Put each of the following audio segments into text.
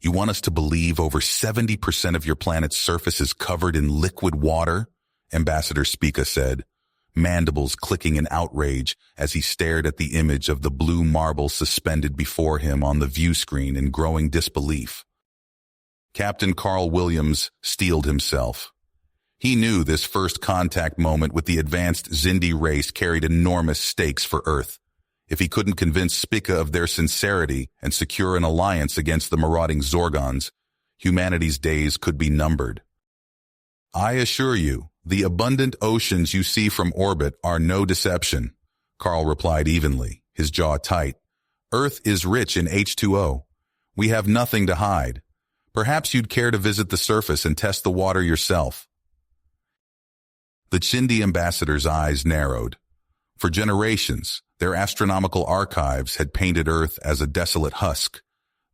You want us to believe over 70% of your planet's surface is covered in liquid water? Ambassador Spica said, mandibles clicking in outrage as he stared at the image of the blue marble suspended before him on the view screen in growing disbelief. Captain Carl Williams steeled himself. He knew this first contact moment with the advanced Xindi race carried enormous stakes for Earth. If he couldn't convince Spica of their sincerity and secure an alliance against the marauding Zorgons, humanity's days could be numbered. I assure you, the abundant oceans you see from orbit are no deception, Carl replied evenly, his jaw tight. Earth is rich in H2O. We have nothing to hide. Perhaps you'd care to visit the surface and test the water yourself. The Xindi ambassador's eyes narrowed. For generations, their astronomical archives had painted Earth as a desolate husk,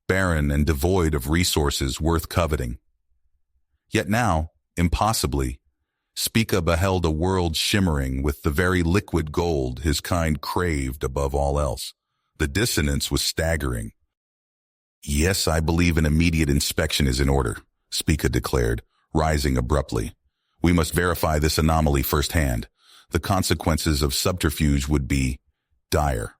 barren and devoid of resources worth coveting. Yet now, impossibly, Spica beheld a world shimmering with the very liquid gold his kind craved above all else. The dissonance was staggering. Yes, I believe an immediate inspection is in order, Spica declared, rising abruptly. We must verify this anomaly firsthand. The consequences of subterfuge would be dire.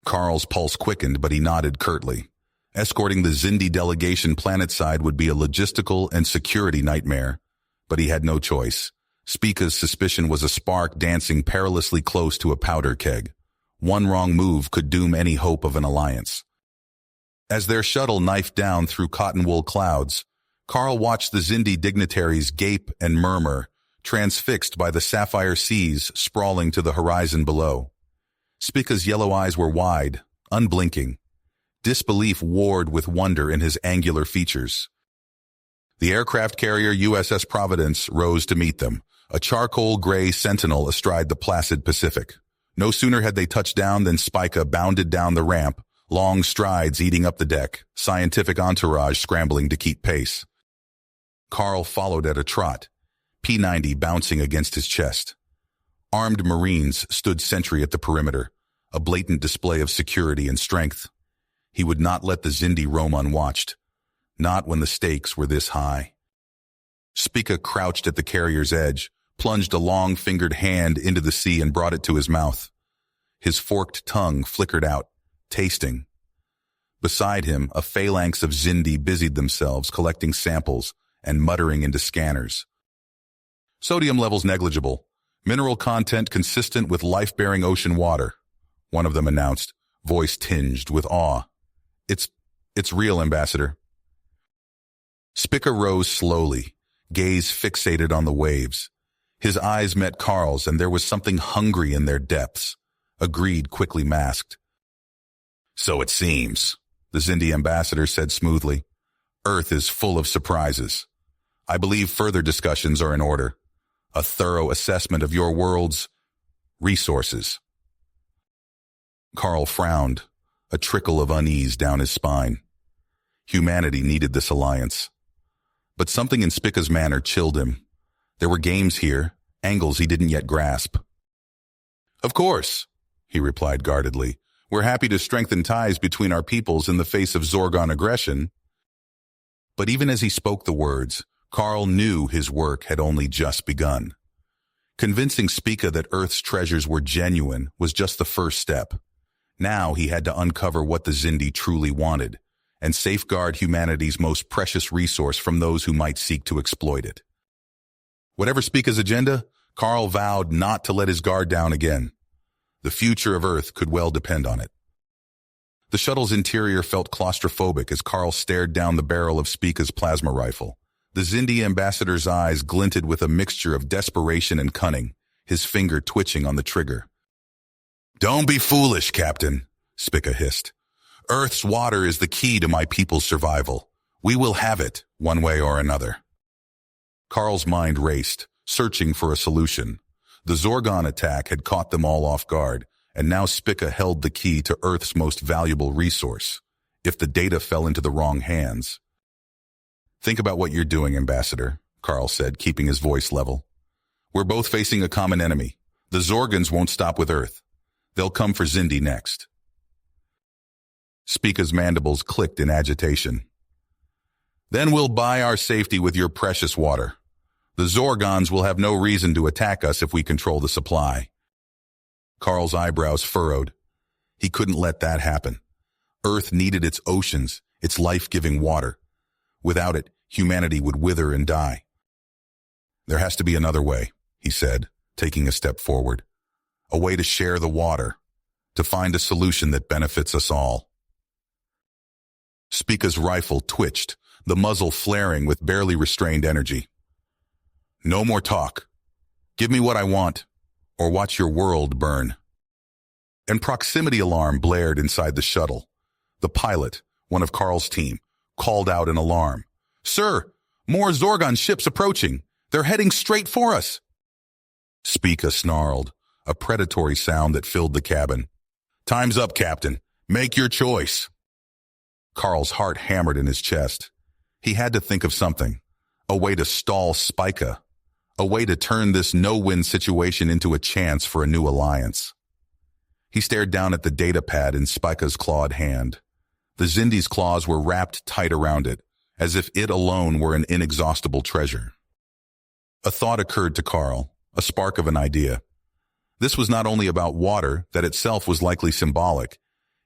Carl's pulse quickened, but he nodded curtly. Escorting the Xindi delegation planetside would be a logistical and security nightmare, but he had no choice. Spica's suspicion was a spark dancing perilously close to a powder keg. One wrong move could doom any hope of an alliance. As their shuttle knifed down through cotton-wool clouds, Carl watched the Xindi dignitaries gape and murmur, transfixed by the sapphire seas sprawling to the horizon below. Spica's yellow eyes were wide, unblinking. Disbelief warred with wonder in his angular features. The aircraft carrier USS Providence rose to meet them, a charcoal-gray sentinel astride the placid Pacific. No sooner had they touched down than Spica bounded down the ramp, long strides eating up the deck, scientific entourage scrambling to keep pace. Carl followed at a trot, P-90 bouncing against his chest. Armed Marines stood sentry at the perimeter, a blatant display of security and strength. He would not let the Xindi roam unwatched, not when the stakes were this high. Spica crouched at the carrier's edge, plunged a long-fingered hand into the sea and brought it to his mouth. His forked tongue flickered out, tasting. Beside him, a phalanx of Xindi busied themselves collecting samples and muttering into scanners. Sodium levels negligible. Mineral content consistent with life-bearing ocean water, one of them announced, voice tinged with awe. It's real, Ambassador. Spica rose slowly, gaze fixated on the waves. His eyes met Carl's, and there was something hungry in their depths. A greed quickly masked. So it seems, the Xindi ambassador said smoothly. Earth is full of surprises. I believe further discussions are in order. A thorough assessment of your world's resources. Carl frowned, a trickle of unease down his spine. Humanity needed this alliance. But something in Spica's manner chilled him. There were games here, angles he didn't yet grasp. Of course, he replied guardedly. We're happy to strengthen ties between our peoples in the face of Zorgon aggression. But even as he spoke the words, Carl knew his work had only just begun. Convincing Spica that Earth's treasures were genuine was just the first step. Now he had to uncover what the Xindi truly wanted, and safeguard humanity's most precious resource from those who might seek to exploit it. Whatever Spica's agenda, Carl vowed not to let his guard down again. The future of Earth could well depend on it. The shuttle's interior felt claustrophobic as Carl stared down the barrel of Spica's plasma rifle. The Xindi ambassador's eyes glinted with a mixture of desperation and cunning, his finger twitching on the trigger. Don't be foolish, Captain, Spica hissed. Earth's water is the key to my people's survival. We will have it, one way or another. Carl's mind raced, searching for a solution. The Zorgon attack had caught them all off guard, and now Spica held the key to Earth's most valuable resource. If the data fell into the wrong hands. Think about what you're doing, Ambassador, Carl said, keeping his voice level. We're both facing a common enemy. The Zorgons won't stop with Earth. They'll come for Xindi next. Spica's mandibles clicked in agitation. Then we'll buy our safety with your precious water. The Zorgons will have no reason to attack us if we control the supply. Carl's eyebrows furrowed. He couldn't let that happen. Earth needed its oceans, its life-giving water. Without it, humanity would wither and die. There has to be another way, he said, taking a step forward. A way to share the water, to find a solution that benefits us all. Spica's rifle twitched, the muzzle flaring with barely restrained energy. No more talk. Give me what I want, or watch your world burn. An proximity alarm blared inside the shuttle. The pilot, one of Carl's team, called out an alarm. Sir, more Zorgon ships approaching. They're heading straight for us. Spica snarled, a predatory sound that filled the cabin. Time's up, Captain. Make your choice. Carl's heart hammered in his chest. He had to think of something. A way to stall Spica. A way to turn this no-win situation into a chance for a new alliance. He stared down at the data pad in Spica's clawed hand. The Xindi's claws were wrapped tight around it, as if it alone were an inexhaustible treasure. A thought occurred to Carl, a spark of an idea. This was not only about water, that itself was likely symbolic.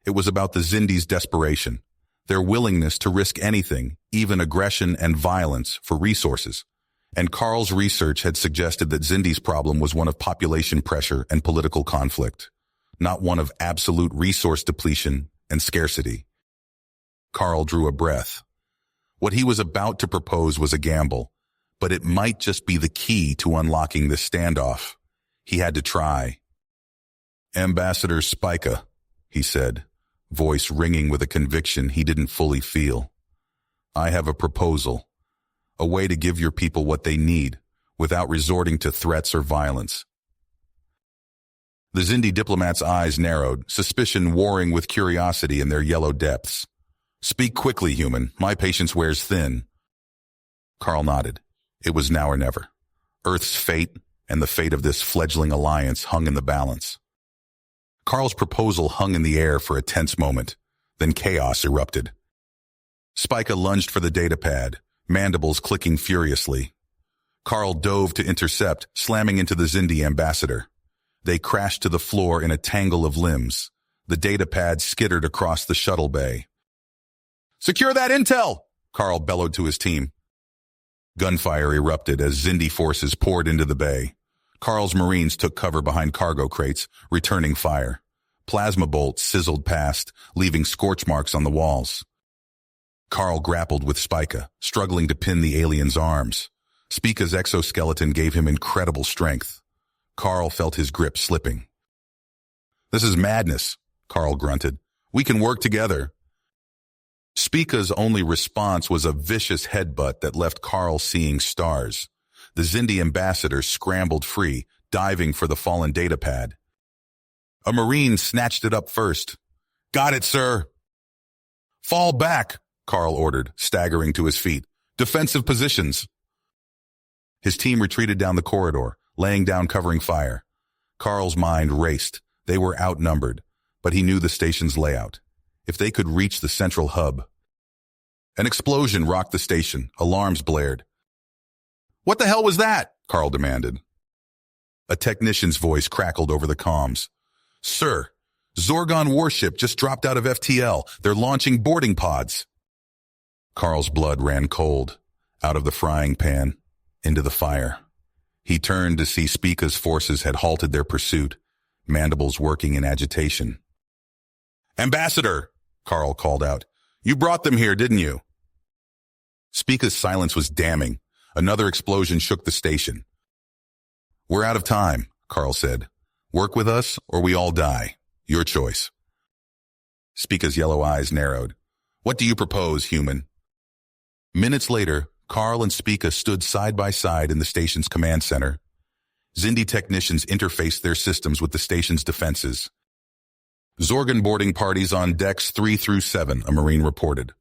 It was about the Xindi's desperation, their willingness to risk anything, even aggression and violence, for resources. And Carl's research had suggested that Xindi's problem was one of population pressure and political conflict, not one of absolute resource depletion and scarcity. Carl drew a breath. What he was about to propose was a gamble, but it might just be the key to unlocking this standoff. He had to try. Ambassador Spica, he said, voice ringing with a conviction he didn't fully feel. I have a proposal, a way to give your people what they need without resorting to threats or violence. The Xindi diplomat's eyes narrowed, suspicion warring with curiosity in their yellow depths. Speak quickly, human. My patience wears thin. Carl nodded. It was now or never. Earth's fate and the fate of this fledgling alliance hung in the balance. Carl's proposal hung in the air for a tense moment. Then chaos erupted. Spica lunged for the data pad, mandibles clicking furiously. Carl dove to intercept, slamming into the Xindi ambassador. They crashed to the floor in a tangle of limbs. The data pad skittered across the shuttle bay. Secure that intel! Carl bellowed to his team. Gunfire erupted as Xindi forces poured into the bay. Carl's Marines took cover behind cargo crates, returning fire. Plasma bolts sizzled past, leaving scorch marks on the walls. Carl grappled with Spica, struggling to pin the alien's arms. Spica's exoskeleton gave him incredible strength. Carl felt his grip slipping. This is madness, Carl grunted. We can work together. Spica's only response was a vicious headbutt that left Carl seeing stars. The Xindi ambassador scrambled free, diving for the fallen data pad. A Marine snatched it up first. Got it, sir. Fall back, Carl ordered, staggering to his feet. Defensive positions. His team retreated down the corridor, laying down covering fire. Carl's mind raced. They were outnumbered, but he knew the station's layout. If they could reach the central hub. An explosion rocked the station. Alarms blared. What the hell was that? Carl demanded. A technician's voice crackled over the comms. Sir, Zorgon warship just dropped out of FTL. They're launching boarding pods. Carl's blood ran cold, out of the frying pan, into the fire. He turned to see Spica's forces had halted their pursuit, mandibles working in agitation. Ambassador, Carl called out. You brought them here, didn't you? Spica's silence was damning. Another explosion shook the station. We're out of time, Carl said. Work with us or we all die. Your choice. Spica's yellow eyes narrowed. What do you propose, human? Minutes later, Carl and Spica stood side by side in the station's command center. Xindi technicians interfaced their systems with the station's defenses. Zorgon boarding parties on decks 3 through 7, a Marine reported.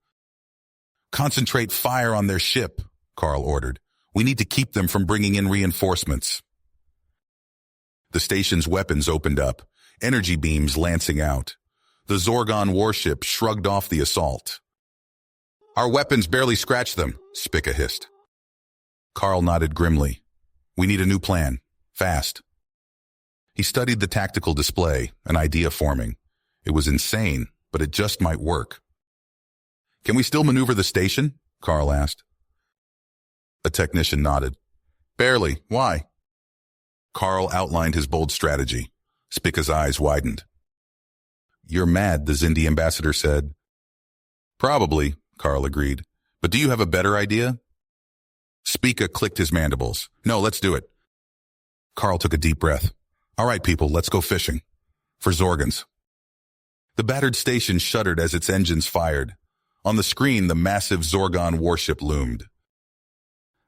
Concentrate fire on their ship, Carl ordered. We need to keep them from bringing in reinforcements. The station's weapons opened up, energy beams lancing out. The Zorgon warship shrugged off the assault. Our weapons barely scratched them, Spica hissed. Carl nodded grimly. We need a new plan. Fast. He studied the tactical display, an idea forming. It was insane, but it just might work. Can we still maneuver the station? Carl asked. A technician nodded. Barely. Why? Carl outlined his bold strategy. Spica's eyes widened. You're mad, the Xindi ambassador said. Probably, Carl agreed. But do you have a better idea? Spica clicked his mandibles. No, let's do it. Carl took a deep breath. All right, people, let's go fishing. For Zorgans. The battered station shuddered as its engines fired. On the screen, the massive Zorgon warship loomed.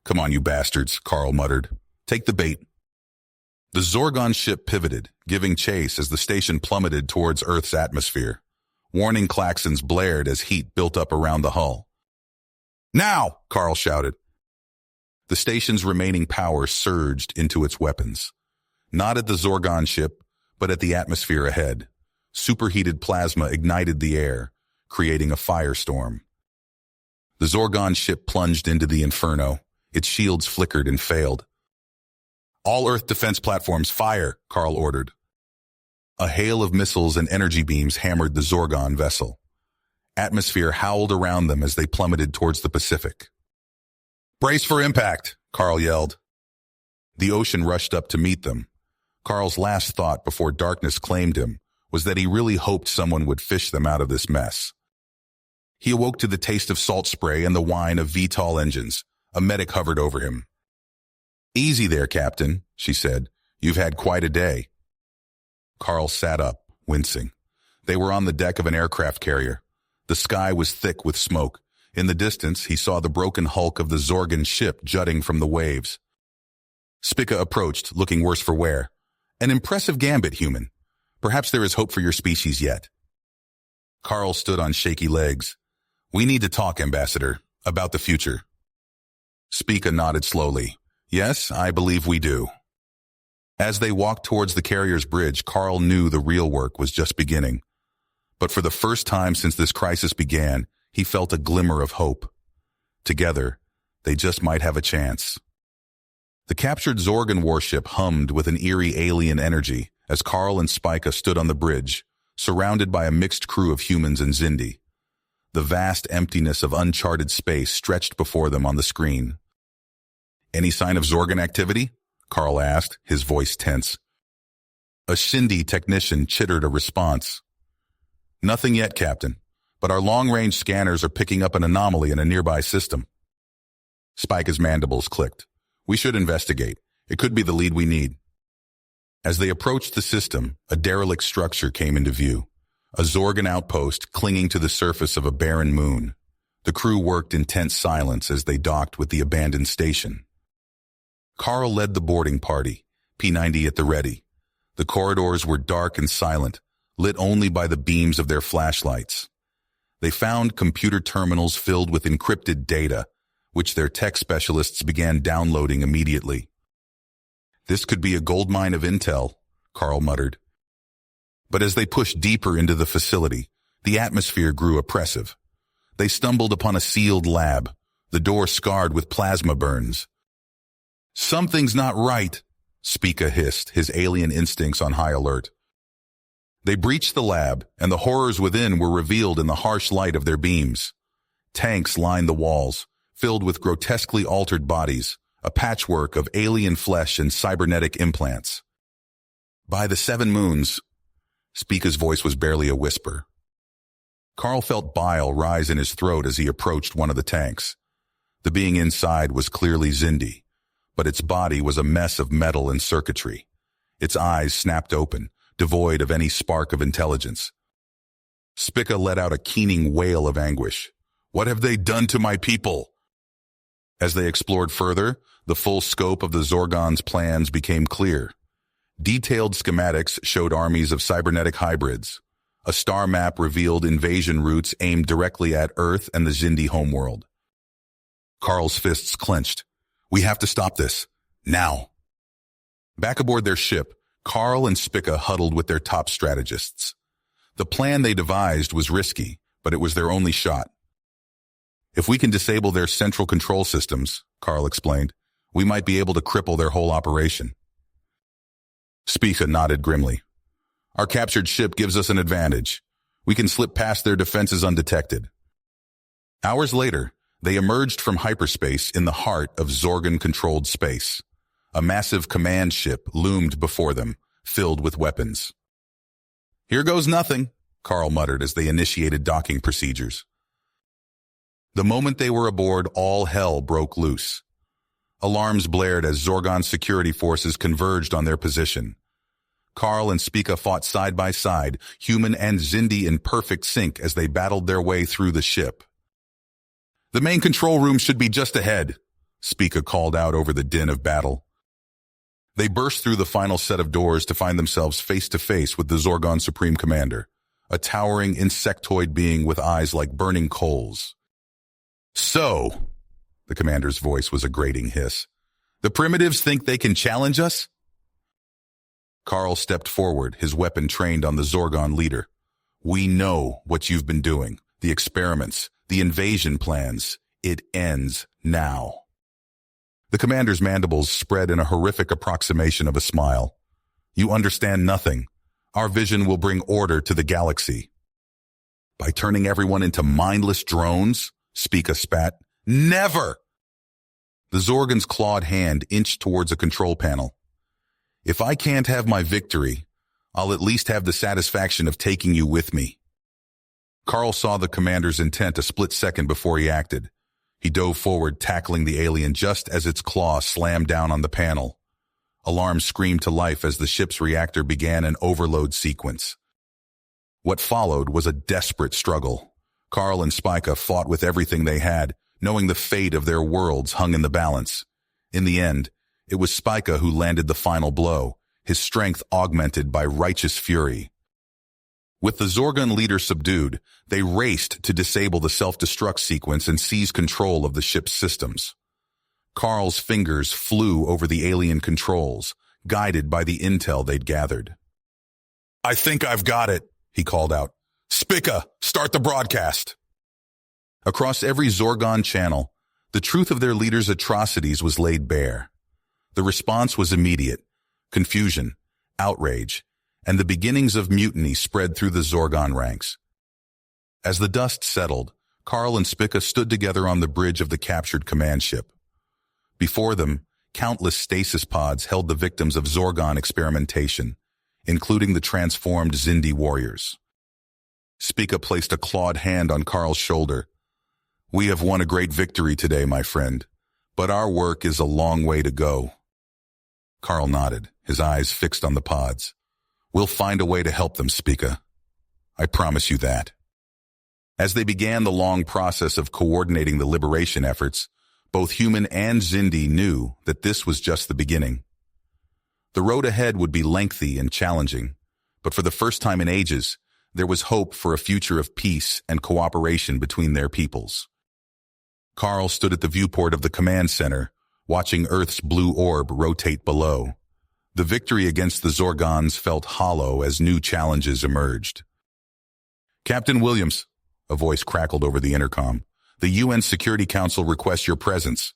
Come on, you bastards, Carl muttered. Take the bait. The Zorgon ship pivoted, giving chase as the station plummeted towards Earth's atmosphere. Warning klaxons blared as heat built up around the hull. Now! Carl shouted. The station's remaining power surged into its weapons. Not at the Zorgon ship, but at the atmosphere ahead. Superheated plasma ignited the air, creating a firestorm. The Zorgon ship plunged into the inferno. Its shields flickered and failed. All Earth defense platforms fire, Carl ordered. A hail of missiles and energy beams hammered the Zorgon vessel. Atmosphere howled around them as they plummeted towards the Pacific. Brace for impact, Carl yelled. The ocean rushed up to meet them. Carl's last thought before darkness claimed him was that he really hoped someone would fish them out of this mess. He awoke to the taste of salt spray and the whine of VTOL engines. A medic hovered over him. Easy there, Captain, she said. You've had quite a day. Carl sat up, wincing. They were on the deck of an aircraft carrier. The sky was thick with smoke. In the distance, he saw the broken hulk of the Zorgon ship jutting from the waves. Spica approached, looking worse for wear. An impressive gambit, human. Perhaps there is hope for your species yet. Carl stood on shaky legs. We need to talk, Ambassador, about the future. Spica nodded slowly. Yes, I believe we do. As they walked towards the carrier's bridge, Carl knew the real work was just beginning. But for the first time since this crisis began, he felt a glimmer of hope. Together, they just might have a chance. The captured Zorgon warship hummed with an eerie alien energy as Carl and Spica stood on the bridge, surrounded by a mixed crew of humans and Xindi. The vast emptiness of uncharted space stretched before them on the screen. Any sign of Zorgon activity? Carl asked, his voice tense. A Xindi technician chittered a response. Nothing yet, Captain, but our long-range scanners are picking up an anomaly in a nearby system. Spica's mandibles clicked. We should investigate. It could be the lead we need. As they approached the system, a derelict structure came into view. A Zorgon outpost clinging to the surface of a barren moon. The crew worked in tense silence as they docked with the abandoned station. Carl led the boarding party, P-90 at the ready. The corridors were dark and silent, lit only by the beams of their flashlights. They found computer terminals filled with encrypted data, which their tech specialists began downloading immediately. This could be a goldmine of intel, Carl muttered. But as they pushed deeper into the facility, the atmosphere grew oppressive. They stumbled upon a sealed lab, the door scarred with plasma burns. Something's not right, Spica hissed, his alien instincts on high alert. They breached the lab, and the horrors within were revealed in the harsh light of their beams. Tanks lined the walls, filled with grotesquely altered bodies, a patchwork of alien flesh and cybernetic implants. By the 7 moons, Spica's voice was barely a whisper. Carl felt bile rise in his throat as he approached one of the tanks. The being inside was clearly Xindi, but its body was a mess of metal and circuitry. Its eyes snapped open, devoid of any spark of intelligence. Spica let out a keening wail of anguish. What have they done to my people? As they explored further, the full scope of the Zorgon's plans became clear. Detailed schematics showed armies of cybernetic hybrids. A star map revealed invasion routes aimed directly at Earth and the Xindi homeworld. Carl's fists clenched. We have to stop this. Now. Back aboard their ship, Carl and Spica huddled with their top strategists. The plan they devised was risky, but it was their only shot. If we can disable their central control systems, Carl explained, we might be able to cripple their whole operation. Spica nodded grimly. Our captured ship gives us an advantage. We can slip past their defenses undetected. Hours later, they emerged from hyperspace in the heart of Zorgon-controlled space. A massive command ship loomed before them, filled with weapons. Here goes nothing, Carl muttered as they initiated docking procedures. The moment they were aboard, all hell broke loose. Alarms blared as Zorgon security forces converged on their position. Carl and Spica fought side by side, human and Xindi in perfect sync as they battled their way through the ship. The main control room should be just ahead, Spica called out over the din of battle. They burst through the final set of doors to find themselves face to face with the Zorgon Supreme Commander, a towering insectoid being with eyes like burning coals. So, the commander's voice was a grating hiss, the primitives think they can challenge us? Carl stepped forward, his weapon trained on the Zorgon leader. We know what you've been doing, the experiments, the invasion plans. It ends now. The commander's mandibles spread in a horrific approximation of a smile. You understand nothing. Our vision will bring order to the galaxy. By turning everyone into mindless drones? Spica spat. Never! The Zorgon's clawed hand inched towards a control panel. If I can't have my victory, I'll at least have the satisfaction of taking you with me. Carl saw the commander's intent a split second before he acted. He dove forward, tackling the alien just as its claw slammed down on the panel. Alarms screamed to life as the ship's reactor began an overload sequence. What followed was a desperate struggle. Carl and Spica fought with everything they had, knowing the fate of their worlds hung in the balance. In the end, it was Spica who landed the final blow, his strength augmented by righteous fury. With the Zorgon leader subdued, they raced to disable the self-destruct sequence and seize control of the ship's systems. Carl's fingers flew over the alien controls, guided by the intel they'd gathered. I think I've got it, he called out. Spica, start the broadcast. Across every Zorgon channel, the truth of their leader's atrocities was laid bare. The response was immediate. Confusion, outrage, and the beginnings of mutiny spread through the Zorgon ranks. As the dust settled, Carl and Spica stood together on the bridge of the captured command ship. Before them, countless stasis pods held the victims of Zorgon experimentation, including the transformed Xindi warriors. Spica placed a clawed hand on Carl's shoulder. We have won a great victory today, my friend, but our work is a long way to go. Carl nodded, his eyes fixed on the pods. We'll find a way to help them, Spica. I promise you that. As they began the long process of coordinating the liberation efforts, both human and Xindi knew that this was just the beginning. The road ahead would be lengthy and challenging, but for the first time in ages, there was hope for a future of peace and cooperation between their peoples. Carl stood at the viewport of the command center, watching Earth's blue orb rotate below. The victory against the Zorgons felt hollow as new challenges emerged. Captain Williams, a voice crackled over the intercom, the UN Security Council requests your presence.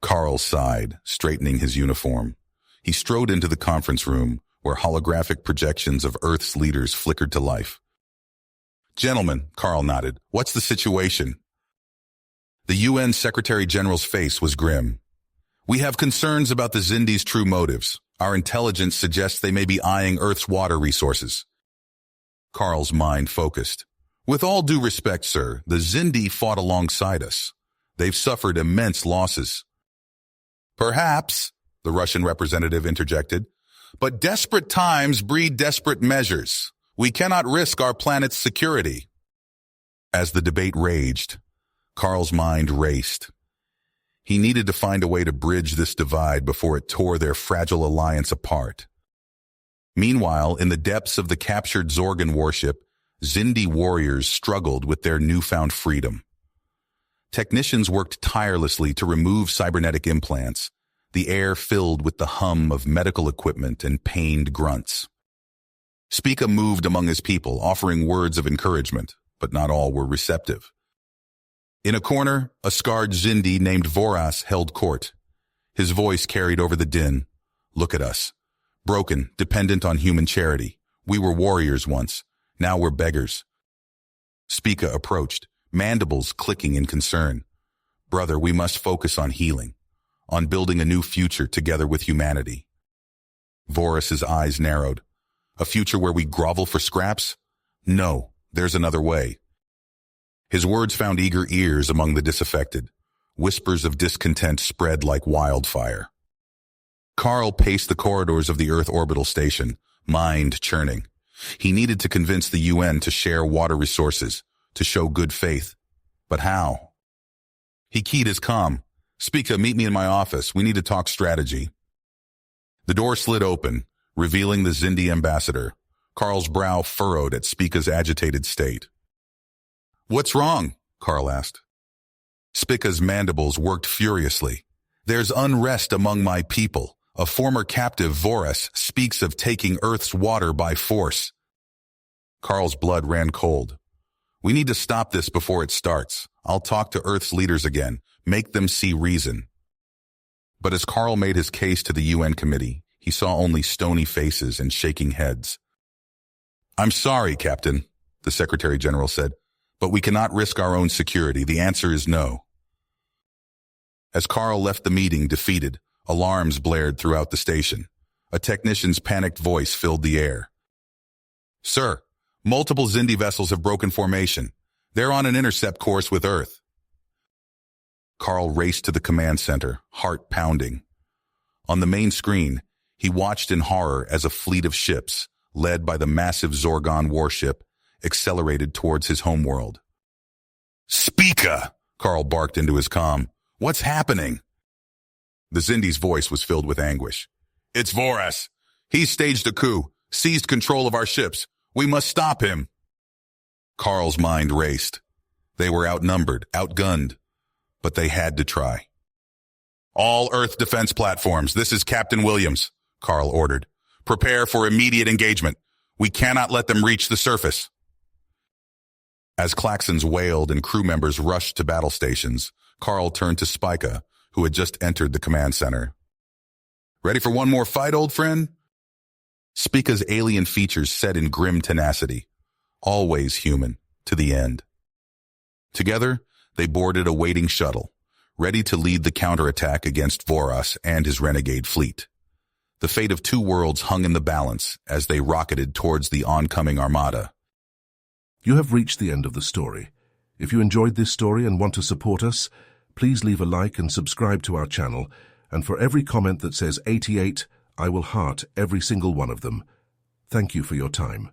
Carl sighed, straightening his uniform. He strode into the conference room, where holographic projections of Earth's leaders flickered to life. Gentlemen, Carl nodded, what's the situation? The UN Secretary-General's face was grim. We have concerns about the Xindi's true motives. Our intelligence suggests they may be eyeing Earth's water resources. Carl's mind focused. With all due respect, sir, the Xindi fought alongside us. They've suffered immense losses. Perhaps, the Russian representative interjected, but desperate times breed desperate measures. We cannot risk our planet's security. As the debate raged, Carl's mind raced. He needed to find a way to bridge this divide before it tore their fragile alliance apart. Meanwhile, in the depths of the captured Zorgon warship, Xindi warriors struggled with their newfound freedom. Technicians worked tirelessly to remove cybernetic implants, the air filled with the hum of medical equipment and pained grunts. Spica moved among his people, offering words of encouragement, but not all were receptive. In a corner, a scarred Zindi named Voras held court. His voice carried over the din. Look at us. Broken, dependent on human charity. We were warriors once. Now we're beggars. Spica approached, mandibles clicking in concern. Brother, we must focus on healing, on building a new future together with humanity. Voras's eyes narrowed. A future where we grovel for scraps? No, there's another way. His words found eager ears among the disaffected. Whispers of discontent spread like wildfire. Carl paced the corridors of the Earth orbital station, mind churning. He needed to convince the UN to share water resources, to show good faith. But how? He keyed his comm. Spica, meet me in my office. We need to talk strategy. The door slid open, revealing the Zindi ambassador. Carl's brow furrowed at Spica's agitated state. What's wrong? Carl asked. Spica's mandibles worked furiously. There's unrest among my people. A former captive, Voras, speaks of taking Earth's water by force. Carl's blood ran cold. We need to stop this before it starts. I'll talk to Earth's leaders again, make them see reason. But as Carl made his case to the UN committee, he saw only stony faces and shaking heads. I'm sorry, Captain, the Secretary General said, but we cannot risk our own security. The answer is no. As Carl left the meeting defeated, alarms blared throughout the station. A technician's panicked voice filled the air. Sir, multiple Zindi vessels have broken formation. They're on an intercept course with Earth. Carl raced to the command center, heart pounding. On the main screen, he watched in horror as a fleet of ships, led by the massive Zorgon warship, accelerated towards his homeworld. Spica! Carl barked into his comm. What's happening? The Zindi's voice was filled with anguish. It's Voras. He staged a coup, seized control of our ships. We must stop him. Carl's mind raced. They were outnumbered, outgunned, but they had to try. All Earth defense platforms, this is Captain Williams, Carl ordered. Prepare for immediate engagement. We cannot let them reach the surface. As klaxons wailed and crew members rushed to battle stations, Carl turned to Spica, who had just entered the command center. Ready for one more fight, old friend? Spica's alien features set in grim tenacity. Always human, to the end. Together, they boarded a waiting shuttle, ready to lead the counterattack against Voras and his renegade fleet. The fate of two worlds hung in the balance as they rocketed towards the oncoming armada. You have reached the end of the story. If you enjoyed this story and want to support us, please leave a like and subscribe to our channel, and for every comment that says 88, I will heart every single one of them. Thank you for your time.